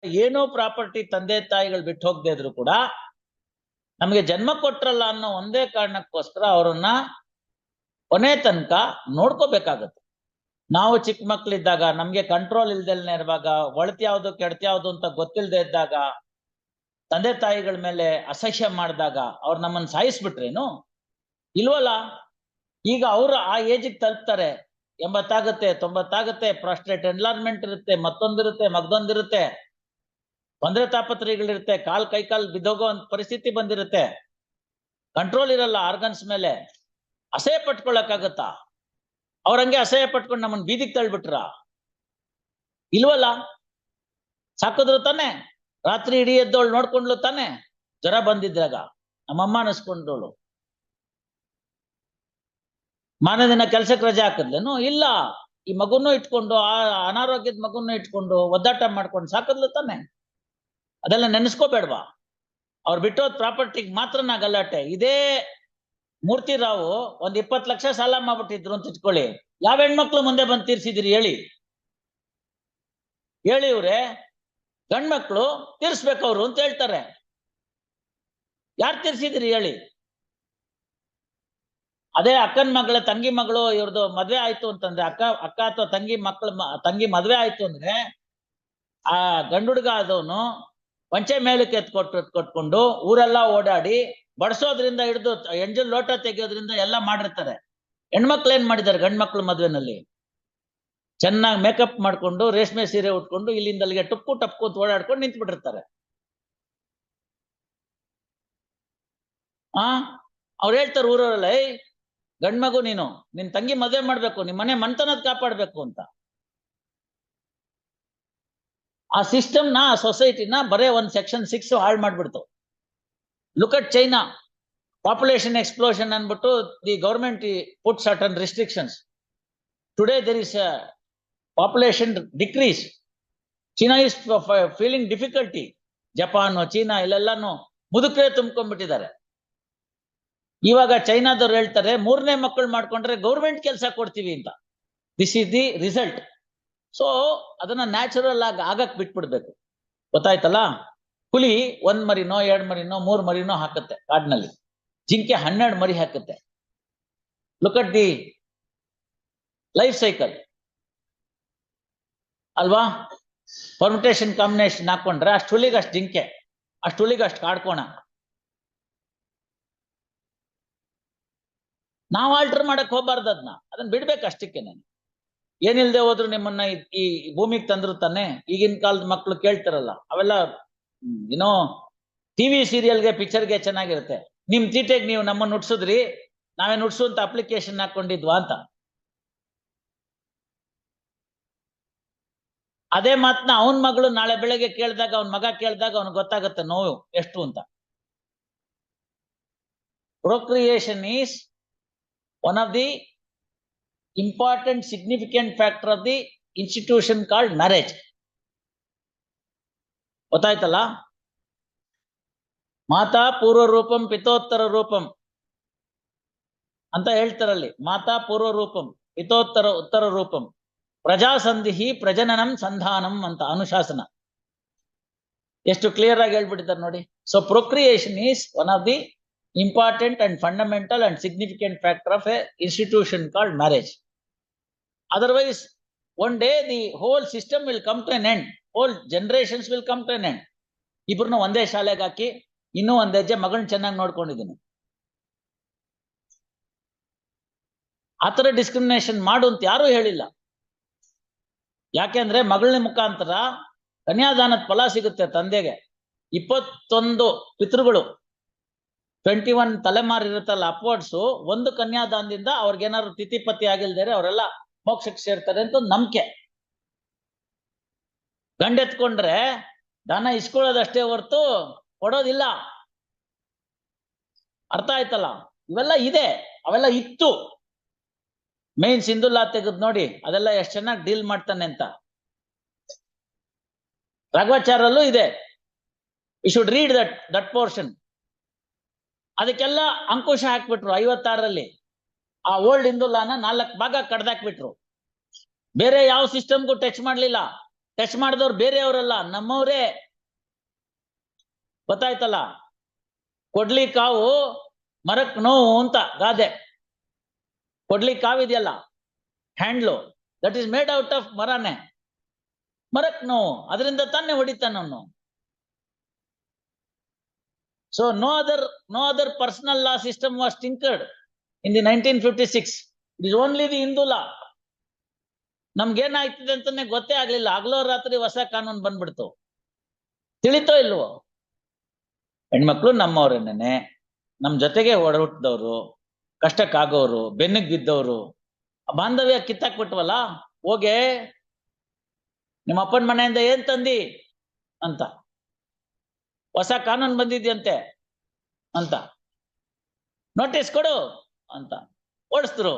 ಏನೋ ಪ್ರಾಪರ್ಟಿ ತಂದೆ ತಾಯಿಗಳು ಬಿಟ್ಟು ಹೋಗದೆ ಇದ್ರು ಕೂಡ ನಮಗೆ ಜನ್ಮ ಕೊಟ್ರಲ್ಲ ಅನ್ನೋ ಒಂದೇ ಕಾರಣಕ್ಕೋಸ್ಕರ ಅವರನ್ನ ಕೊನೆ ತನಕ ನೋಡ್ಕೋಬೇಕಾಗತ್ತೆ. ನಾವು ಚಿಕ್ಕ ಮಕ್ಳಿದ್ದಾಗ ನಮ್ಗೆ ಕಂಟ್ರೋಲ್ ಇಲ್ದೆಲ್ನೇ ಇರುವಾಗ, ಒಳತಿ ಯಾವ್ದು ಕೆಡ್ತಿ ಯಾವ್ದು ಅಂತ ಗೊತ್ತಿಲ್ಲದೆ ಇದ್ದಾಗ, ತಂದೆ ತಾಯಿಗಳ ಮೇಲೆ ಅಸಹ್ಯ ಮಾಡಿದಾಗ ಅವ್ರು ನಮ್ಮನ್ನ ಸಾಯಿಸ್ಬಿಟ್ರೇನು? ಇಲ್ವಲ್ಲ. ಈಗ ಅವ್ರು ಆ ಏಜಿಗೆ ತಲುಪ್ತಾರೆ, 80 ಆಗುತ್ತೆ, 90 ಆಗುತ್ತೆ, ಪ್ರಾಸ್ಟೇಟ್ ಎನ್ಲಾರ್ಮೆಂಟ್ ಇರುತ್ತೆ, ಮತ್ತೊಂದಿರುತ್ತೆ, ಮಗ್ದೊಂದಿರುತ್ತೆ, ತೊಂದರೆ ತಾಪತ್ರಯಗಳಿರುತ್ತೆ, ಕೈ ಕಾಲ್ ಬಿದ್ದೋಗೋ ಪರಿಸ್ಥಿತಿ ಬಂದಿರುತ್ತೆ, ಕಂಟ್ರೋಲ್ ಇರಲ್ಲ ಆರ್ಗನ್ಸ್ ಮೇಲೆ. ಅಸಹ್ಯ ಪಟ್ಕೊಳಕ್ಕಾಗತ್ತಾ? ಅವ್ರಂಗೆ ಅಸಹ್ಯ ಪಟ್ಕೊಂಡು ನಮ್ಮನ್ನ ಬೀದಿಗೆ ತಳ್ಬಿಟ್ರ? ಇಲ್ವಲ್ಲ. ಸಾಕಿದ್ರು ತಾನೆ, ರಾತ್ರಿ ಇಡೀ ಎದ್ದೋಳು ನೋಡ್ಕೊಂಡ್ಲು ತಾನೆ, ಜ್ವರ ಬಂದಿದ್ದಾಗ ನಮ್ಮಮ್ಮ ಅನಿಸ್ಕೊಂಡೋಳು. ಮಾರನೇ ದಿನ ಕೆಲ್ಸಕ್ಕೆ ರಜೆ ಹಾಕಿದ್ಲೇನು? ಇಲ್ಲ. ಈ ಮಗುನು ಇಟ್ಕೊಂಡು, ಆ ಅನಾರೋಗ್ಯದ ಮಗುನು ಇಟ್ಕೊಂಡು ಒದ್ದಾಟ ಮಾಡ್ಕೊಂಡು ಸಾಕಿದ್ಲು ತಾನೆ. ಅದೆಲ್ಲ ನೆನೆಸ್ಕೋಬೇಡ್ವಾ? ಅವ್ರು ಬಿಟ್ಟೋದ್ ಪ್ರಾಪರ್ಟಿಗೆ ಮಾತ್ರ ನಾ ಗಲಾಟೆ. ಇದೇ ಮೂರ್ತಿ ರಾವು 20 ಲಕ್ಷ ಸಾಲ ಮಾಡ್ಬಿಟ್ಟಿದ್ರು ಅಂತ ಇಟ್ಕೊಳ್ಳಿ, ಯಾವ ಹೆಣ್ಮಕ್ಳು ಮುಂದೆ ಬಂದು ತೀರ್ಸಿದಿರಿ ಹೇಳಿ? ಹೇಳಿ ಇವ್ರೆ, ಗಂಡ್ಮಕ್ಳು ತೀರ್ಸ್ಬೇಕವ್ರು ಅಂತ ಹೇಳ್ತಾರೆ. ಯಾರು ತೀರ್ಸಿದಿರಿ ಹೇಳಿ? ಅದೇ ಅಕ್ಕನ ಮಗಳ ತಂಗಿ ಮಗಳು ಇವ್ರದ್ದು ಮದ್ವೆ ಆಯ್ತು ಅಂತಂದ್ರೆ, ಅಕ್ಕ ಅಥವಾ ತಂಗಿ ಮದ್ವೆ ಆಯ್ತು ಅಂದ್ರೆ, ಆ ಗಂಡುಡ್ಗ ಆದವನು ಪಂಚೆ ಮೇಲಕ್ಕೆ ಕೊಟ್ಕೊಂಡು ಊರೆಲ್ಲ ಓಡಾಡಿ ಬಡಿಸೋದ್ರಿಂದ ಹಿಡಿದು ಎಂಜಲ್ ಲೋಟ ತೆಗೆಯೋದ್ರಿಂದ ಎಲ್ಲ ಮಾಡಿರ್ತಾರೆ. ಹೆಣ್ಮಕ್ಳು ಏನ್ ಮಾಡಿದ್ದಾರೆ? ಗಂಡ್ಮಕ್ಳು ಮದ್ವೆನಲ್ಲಿ ಚೆನ್ನಾಗಿ ಮೇಕಪ್ ಮಾಡ್ಕೊಂಡು, ರೇಷ್ಮೆ ಸೀರೆ ಉಟ್ಕೊಂಡು, ಇಲ್ಲಿಂದ ಅಲ್ಲಿಗೆ ಟಪ್ಪು ಅಂತ ಓಡಾಡ್ಕೊಂಡು ನಿಂತು ಬಿಟ್ಟಿರ್ತಾರೆ. ಅವ್ರು ಹೇಳ್ತಾರೆ ಊರವರೆಲ್ಲ, ಗಂಡ್ಮಗು ನೀನು ನಿನ್ ತಂಗಿ ಮದ್ವೆ ಮಾಡ್ಬೇಕು, ನಿಮ್ ಮನೆ ಮನ್ತನದ ಕಾಪಾಡ್ಬೇಕು ಅಂತ. ಆ ಸಿಸ್ಟಮ್ನ, ಆ ಸೊಸೈಟಿನ ಬರೇ ಒಂದು ಸೆಕ್ಷನ್ 6 ಹಾಳು ಮಾಡ್ಬಿಡ್ತು. Look at China, population explosion ಅನ್ಬಿಟ್ಟು the government put certain restrictions. Today there is a population decrease. China is feeling difficulty. Japan, China ಇಲ್ಲೆಲ್ಲಾನು ಮುದುಕರೇ ತುಂಬ್ಕೊಂಡ್ಬಿಟ್ಟಿದ್ದಾರೆ. ಇವಾಗ ಚೈನಾದವ್ರು ಹೇಳ್ತಾರೆ 3ನೇ ಮಕ್ಕಳು ಮಾಡ್ಕೊಂಡ್ರೆ ಗೌರ್ಮೆಂಟ್ ಕೆಲಸ ಕೊಡ್ತೀವಿ ಅಂತ. This is the result. So ಅದನ್ನ ನ್ಯಾಚುರಲ್ ಆಗಕ್ ಬಿಟ್ಬಿಡ್ಬೇಕು. ಗೊತ್ತಾಯ್ತಲ್ಲ? ಹುಲಿ 1 ಮರಿನೋ 2 ಮರಿನೋ 3 ಮರಿನೋ ಹಾಕುತ್ತೆ ಕಾಡಿನಲ್ಲಿ, ಜಿಂಕೆ 12 ಮರಿ ಹಾಕುತ್ತೆ. Look at the life cycle ಅಲ್ವಾ? ಪರ್ಮಿಟೇಷನ್ ಕಾಂಬಿನೇಷನ್ ಹಾಕೊಂಡ್ರೆ ಅಷ್ಟು ಹುಲಿಗೆ ಅಷ್ಟು ಜಿಂಕೆ, ಅಷ್ಟು ಹುಲಿಗೆ ಅಷ್ಟು ಕಾಡ್ಕೋಣ. ನಾವು ಆಲ್ಟರ್ ಮಾಡಕ್ ಹೋಗ್ಬಾರ್ದು, ಅದನ್ನ ಬಿಡ್ಬೇಕು ಅಷ್ಟಕ್ಕೆ. ನಾನು ಏನಿಲ್ದೆ ಹೋದ್ರು ನಿಮ್ಮನ್ನ ಈ ಭೂಮಿಗೆ ತಂದ್ರು ತಾನೆ. ಈಗಿನ ಕಾಲದ ಮಕ್ಳು ಕೇಳ್ತಾರಲ್ಲ, ಅವೆಲ್ಲ ಏನೋ ಟಿವಿ ಸೀರಿಯಲ್ಗೆ ಪಿಕ್ಚರ್ಗೆ ಚೆನ್ನಾಗಿರುತ್ತೆ. ನಿಮ್ ತೀಟೆಗೆ ನೀವು ನಮ್ಮನ್ನ ನುಡ್ಸುದ್ರಿ, ನಾವೇ ನುಡ್ಸುವಂತ ಅಪ್ಲಿಕೇಶನ್ ಹಾಕೊಂಡಿದ್ವಾ ಅಂತ. ಅದೇ ಮಾತನ್ನ ಅವನ್ ಮಗಳು ನಾಳೆ ಬೆಳಗ್ಗೆ ಕೇಳಿದಾಗ, ಅವನ್ ಮಗ ಕೇಳಿದಾಗ ಅವ್ನಿಗೆ ಗೊತ್ತಾಗುತ್ತೆ ನೋವು ಎಷ್ಟು ಅಂತ. Procreation is one of the important significant factor of the institution called marriage. ಗೊತ್ತಾಯ್ತಲ್ಲ? ಮಾತಾ ಪೂರ್ವ ರೂಪಂ ಪಿತೋತ್ತರ ರೂಪಂ ಅಂತ ಹೇಳ್ತಾರಲ್ಲಿ. ಮಾತಾ ಪೂರ್ವ ರೂಪಂ ಉತ್ತರ ರೂಪಂ ಪ್ರಜಾಸಂಧಿ ಪ್ರಜನನಂ ಸಂಧಾನಂ ಅಂತ ಅನುಶಾಸನ ಎಷ್ಟು ಕ್ಲಿಯರ್ ಆಗಿ ಹೇಳ್ಬಿಟ್ಟಿದ್ದಾರೆ ನೋಡಿ. So procreation is one of the important and fundamental and significant factor of a institution called marriage. Otherwise, one day the whole system will come to an end. Whole generations will come to an end. ಇಬ್ರನ್ನ ಒಂದೇ ಶಾಲೆಗೆ ಹಾಕಿ ಇನ್ನೂ ಒಂದ್ ಹೆಜ್ಜೆ ಮಗಳನ್ನ ಚೆನ್ನಾಗಿ ನೋಡ್ಕೊಂಡಿದ್ದೀನಿ. ಆತರ discrimination ಮಾಡು ಅಂತ ಯಾರು ಹೇಳಿಲ್ಲ. ಯಾಕೆಂದ್ರೆ ಮಗಳನ ಮುಖಾಂತರ ಕನ್ಯಾದಾನದ ಫಲ ಸಿಗುತ್ತೆ ತಂದೆಗೆ. 21 ಪಿತೃಗಳು, 21 ತಲೆಮಾರು ಇರುತ್ತಲ್ಲ ಅಪ್ವರ್ಡ್ಸ್, ಒಂದು ಕನ್ಯಾದಾನದಿಂದ ಅವ್ರಿಗೇನಾದ್ರು ತಿಥಿಪತಿ ಆಗಿಲ್ದೇರೆ ಅವರೆಲ್ಲ ಮೋಕ್ಷಕ್ಕೆ ಸೇರ್ತಾರೆ ಅಂತ ನಂಬಿಕೆ. ಗಂಡೆತ್ಕೊಂಡ್ರೆ ದಾನ ಇಸ್ಕೊಳ್ಳೋದಷ್ಟೇ ಹೊರ್ತು ಕೊಡೋದಿಲ್ಲ. ಅರ್ಥ ಆಯ್ತಲ್ಲ? ಇವೆಲ್ಲ ಇದೆ, ಅವೆಲ್ಲ ಇತ್ತು. ಮೇನ್ ಸಿಂಧುಲ್ಲಾ ತೆಗೆದ್ ನೋಡಿ, ಅದೆಲ್ಲ ಎಷ್ಟು ಚೆನ್ನಾಗಿ ಡೀಲ್ ಮಾಡ್ತಾನೆ ಅಂತ. ರಾಘವಾಚಾರ್ಯಲ್ಲೂ ಇದೆ. You should read that portion. ಅದಕ್ಕೆಲ್ಲ ಅಂಕುಶ ಹಾಕ್ಬಿಟ್ರು 56ರಲ್ಲಿ. ಆ ಓಲ್ಡ್ ಹಿಂದುಲಾನ 4 ಭಾಗ ಕಡ್ದಾಕ್ಬಿಟ್ರು. ಬೇರೆ ಯಾವ ಸಿಸ್ಟಮ್ಗೂ ಟಚ್ ಮಾಡ್ಲಿಲ್ಲ. ಟಚ್ ಮಾಡಿದವ್ರು ಬೇರೆಯವರಲ್ಲ, ನಮ್ಮವ್ರೇ. ಗೊತ್ತಾಯ್ತಲ್ಲ? ಕೊಡ್ಲಿ ಕಾವು ಮರಕ್ ನೋವು ಅಂತ ಗಾದೆ. ಕೊಡ್ಲಿ ಕಾವಿದೆಯಲ್ಲ, handle, that is made out of ಮರನೇ. ಮರಕ್ ನೋವು, ಅದರಿಂದ ತಾನೇ ಹೊಡಿತಾನವನು. So no other personal law system was tinkered in the 1956. It is only the Hindu law. ನಮ್ಗೇನಾಗ್ತಿದೆ ಅಂತಾನೆ ಗೊತ್ತೇ ಆಗ್ಲಿಲ್ಲ. ಆಗ್ಲೋ ರಾತ್ರಿ ಹೊಸ ಕಾನೂನು ಬಂದ್ಬಿಡ್ತು. ತಿಳಿತೋ ಇಲ್ವೋ? ಹೆಣ್ಮಕ್ಳು ನಮ್ಮವ್ರೇನೇನೆ, ನಮ್ ಜೊತೆಗೆ ಒಡಹುಟ್ಟಿದವ್ರು, ಕಷ್ಟಕ್ಕಾಗೋರು, ಬೆನ್ನಿಗೆ ಬಿದ್ದವ್ರು. ಬಾಂಧವ್ಯ ಕಿತ್ತಾಕ್ಬಿಟ್ವಲ್ಲ. ಹೋಗೆ ನಿಮ್ಮ ಅಪ್ಪನ ಮನೆಯಿಂದ ಏನ್ ತಂದಿ ಅಂತ, ಹೊಸ ಕಾನೂನು ಬಂದಿದ್ಯಂತೆ ಅಂತ, ನೋಟಿಸ್ ಕೊಡು ಅಂತ ಓಡಿಸಿದ್ರು.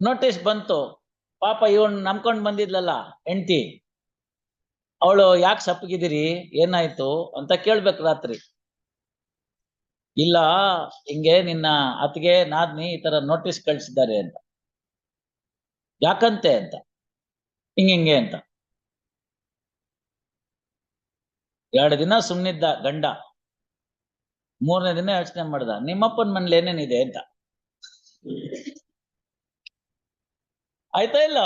ನೋಟಿಸ್ ಬಂತು. ಪಾಪ ಇವನ್ ನಂಬ್ಕೊಂಡ್ ಬಂದಿದ್ಲಲ್ಲ ಹೆಂಡತಿ, ಅವಳು ಯಾಕೆ ಸಪ್ಪಗಿದ್ದೀರಿ, ಏನಾಯ್ತು ಅಂತ ಕೇಳ್ಬೇಕು ರಾತ್ರಿ. ಇಲ್ಲ, ಹಿಂಗೆ ನಿನ್ನ ಅತ್ತಿಗೆ ನಾದ್ನಿ ಈ ತರ ನೋಟಿಸ್ ಕಳ್ಸಿದ್ದಾರೆ ಅಂತ. ಯಾಕಂತೆ ಅಂತ, ಹಿಂಗೆ ಅಂತ. 2 ದಿನ ಸುಮ್ನಿದ್ದ ಗಂಡ. 3ನೇ ದಿನ ಯೋಚನೆ ಮಾಡ್ದ, ನಿಮ್ಮಪ್ಪನ ಮನೇಲಿ ಏನೇನಿದೆ ಅಂತ. ಆಯ್ತಾ ಇಲ್ಲ?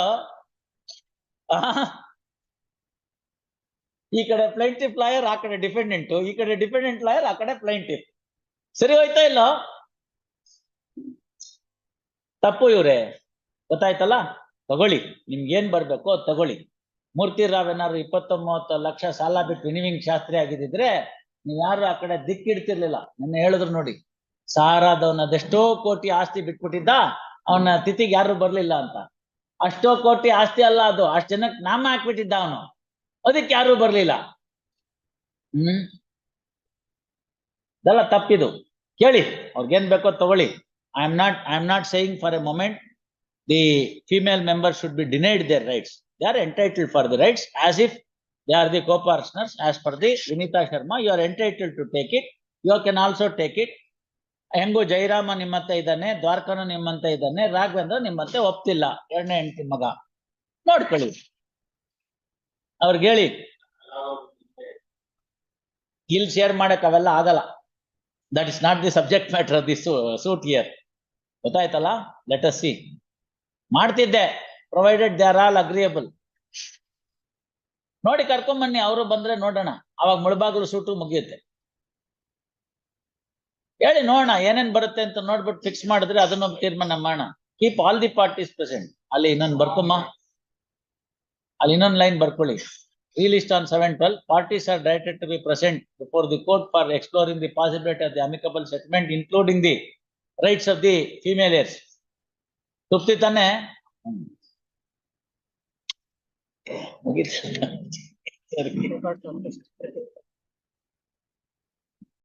ಈ ಕಡೆ ಪ್ಲೈಂಟಿಫ್ ಲಾಯರ್, ಆ ಕಡೆ ಡಿಫೆಂಡೆಂಟ್, ಈ ಕಡೆ ಡಿಫೆಂಡೆಂಟ್ ಲಾಯರ್, ಆ ಕಡೆ ಪ್ಲೈಂಟಿಫ್. ಸರಿ ಹೋಯ್ತಾ ಇಲ್ಲ? ತಪ್ಪು ಇವ್ರೆ. ಗೊತ್ತಾಯ್ತಲ್ಲ? ತಗೊಳ್ಳಿ, ನಿಮ್ಗೇನ್ ಬರ್ಬೇಕು ಅದ್ ತಗೊಳ್ಳಿ. ಮೂರ್ತಿ ರಾವ್ ಏನಾದ್ರು 20-30 ಲಕ್ಷ ಸಾಲ ಬಿಟ್ಟು ವಿನಿವಿಂಗ್ ಶಾಸ್ತ್ರಿ ಆಗಿದ್ದಿದ್ರೆ ನೀವ್ ಯಾರು ಆ ಕಡೆ ದಿಕ್ಕಿಡ್ತಿರ್ಲಿಲ್ಲ. ನನ್ನ ಹೇಳಿದ್ರು ನೋಡಿ, ಸಾರಾದವನ ಅದೆಷ್ಟೋ ಕೋಟಿ ಆಸ್ತಿ ಬಿಟ್ಬಿಟ್ಟಿದ್ದ, ಅವನ ತಿಥಿಗೆ ಯಾರು ಬರ್ಲಿಲ್ಲ ಅಂತ. ಅಷ್ಟೋ ಕೋಟಿ ಆಸ್ತಿ ಅಲ್ಲ ಅದು, ಅಷ್ಟ್ ಜನಕ್ಕೆ ನಾಮ ಹಾಕ್ಬಿಟ್ಟಿದ್ದ ಅವನು, ಅದಕ್ಕೆ ಯಾರು ಬರ್ಲಿಲ್ಲ. ಇದೆಲ್ಲ ತಪ್ಪಿದು. ಕೇಳಿ, ಅವ್ರಿಗೇನ್ ಬೇಕೋ ತಗೊಳ್ಳಿ. I am not saying for A moment the female members should be denied their rights. They are entitled for the rights as if they are the co-partners. As per the Vinita Sharma, you are entitled to take it. You can also take it. ಹೆಂಗು ಜೈರಾಮ ನಿಮ್ಮಂತೆ ಇದ್ದಾನೆ, ದ್ವಾರಕನು ನಿಮ್ಮಂತೆ ಇದ್ದಾನೆ, ರಾಘವೇಂದ್ರ ನಿಮ್ಮಂತೆ ಒಪ್ತಿಲ್ಲ, 2ನೇ ಹೆಂಡತಿ ಮಗ. ನೋಡ್ಕೊಳ್ಳಿ, ಅವ್ರಿಗೆ ಹೇಳಿ. ಇಲ್ಲಿ ಶೇರ್ ಮಾಡಕ್ ಅವೆಲ್ಲ ಆಗಲ್ಲ. That is not the subject matter of the suit here. ಗೊತ್ತಾಯ್ತಲ್ಲ? Let us see. ಮಾಡ್ತಿದ್ದೆ, provided they are all agreeable. ನೋಡಿ ಕರ್ಕೊಂಬನ್ನಿ, ಅವರು ಬಂದ್ರೆ ನೋಡೋಣ. ಅವಾಗ ಮುಳಬಾಗಿಲು ಸೂಟು ಮುಗಿಯುತ್ತೆ. ಹೇಳಿ ನೋಡೋಣ ಏನೇನ್ ಬರುತ್ತೆ ಅಂತ ನೋಡ್ಬಿಟ್ಟು ಫಿಕ್ಸ್ ಮಾಡಿದ್ರೆ ಅದನ್ನ ತೀರ್ಮಾನ ಮಾಡೋಣ. Keep all the parties present. ಅಲ್ಲಿ ಇನ್ನೊಂದು ಬರ್ಕೊಮ್ಮ, ಅಲ್ಲಿ ಇನ್ನೊಂದು ಲೈನ್ ಬರ್ಕೊಳ್ಳಿ. Released on 7/12, parties are directed to be present before the court for exploring the possibility of the amicable settlement, including the rights of the female heirs. ತೃಪ್ತಿ ತಾನೆ? ಮುಗಿತು.